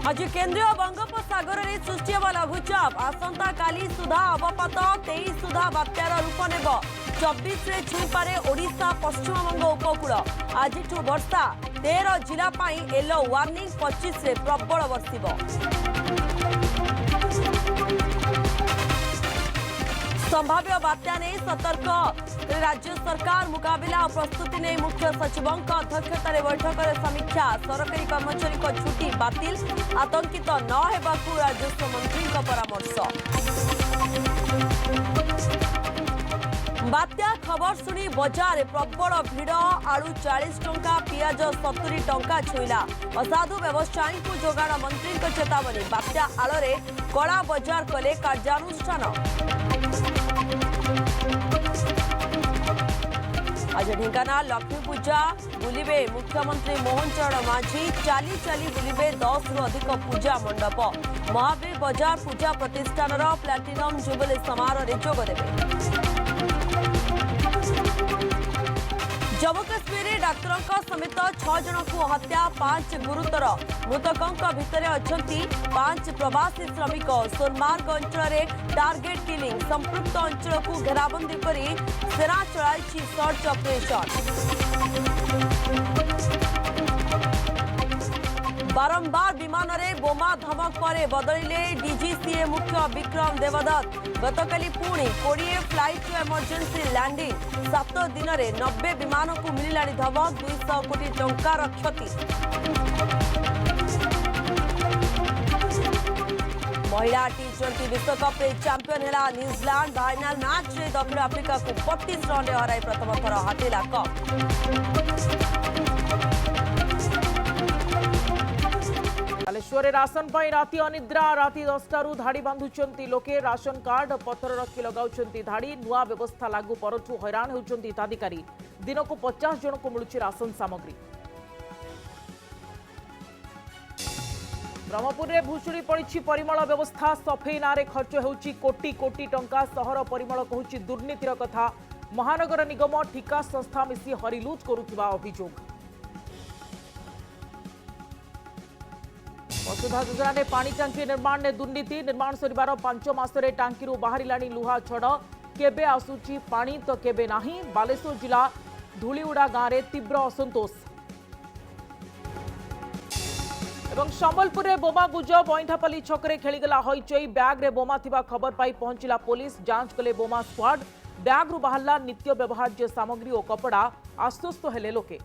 आज केन्द्रीय बंगोपसागर में सृष्टि हेब लघुचाप आसंता काली सुधा अवपात 23 सुधा बात्यार रूप नेब 24 रे छुईपारे ओडिशा पश्चिमबंग उपकूल आज वर्षा 13 जिला येलो वार्निंग 25 रे प्रबल बर्षिब संभाव्य बात्या नहीं सतर्क राज्य सरकार मुकाबला और प्रस्तुति नहीं मुख्य सचिव अध्यक्षतार बैठक में समीक्षा सरकारी कर्मचारी छुट्टी बातिल आतंकित न हेबाकु राजस्व मंत्री परामर्श बात्या खबर शुणी बजार प्रबल भिड़ आलू 40 टंका पियाज 70 टंका छुईला असाधु व्यवसायी को जोगाण मंत्री चेतावनी बात्या आଳରେ कड़ा बजार कले कार्यानुष्ठान आज ढेंकानाल लक्ष्मी पूजा बुलिबे मुख्यमंत्री मोहन चरण माझी चाली चाली बुलिबे 10 रु अधिक पूजा मंडप महावीर बजार पूजा प्रतिष्ठान प्लाटिनम जुबली समारोह में जोगदेवे जम्मू काश्मीर डाक्तरों समेत 6 जन को हत्या 5 गुरुतर मृतकों भितर अच्छा 5 प्रवासी श्रमिक सोनमार्ग अंचल टार्गेट किलिंग संपृक्त अंचल को घेराबंदी कर सेना चलाई सर्च ऑपरेशन बारंबार विमान में बोमा धमक पर बदलिले डीजीसीए मुख्य विक्रम देवदत्त गतकाली पुणी 20 फ्लाइट इमरजेंसी लैंडिंग 7 दिन में 90 विमान को मिलला धमक 200 कोटी टंकार क्षति महिला टी20 विश्वकप चैंपियन है न्यूजीलैंड फाइनल मैच में दक्षिण आफ्रिका को 32 रन हराई प्रथम थर हातेला कप बालेश्वर राशन पर राति अनिद्रा राति 10 धाड़ी बांधुंट लोके राशन कार्ड पत्थर रखी लगाउछंती धाड़ी नुआ व्यवस्था लागू परठू हैरान होउछंती हिताधिकारी दिन को 50 जन को मिलुछि राशन सामग्री ब्रह्मपुर में भुशुड़ी पड़ी परिमल व्यवस्था सफेई ना खर्च होउछि कोटी कोटी टंका सहर परिमल कहूछि दुर्नीतिर कथा महानगर निगम ठिका संस्था मिसी हरिलुट करुथिबा अभियोग वसुधा योजना ने पानी टांकी निर्माण ने दुर्नीति निर्माण सरिबार 5 मासरे टांकी बाहरिलाणी लुहा छड़ केबे आसुची पानी तो केबे नाही बालेश्वर जिला धूलीउड़ा गाँव में तीव्र असंतोष एवं संबलपुर में बोमा गुज बईठापल्ली छकरे खेलीगला हईचई बैग रे बोमा थिबा खबर पाई पहुंचला पुलिस जांच कले बोमा स्क्वाड बैग रु बाहरला नित्य व्यवहार्य सामग्री और कपड़ा आश्वस्त हेले लोके।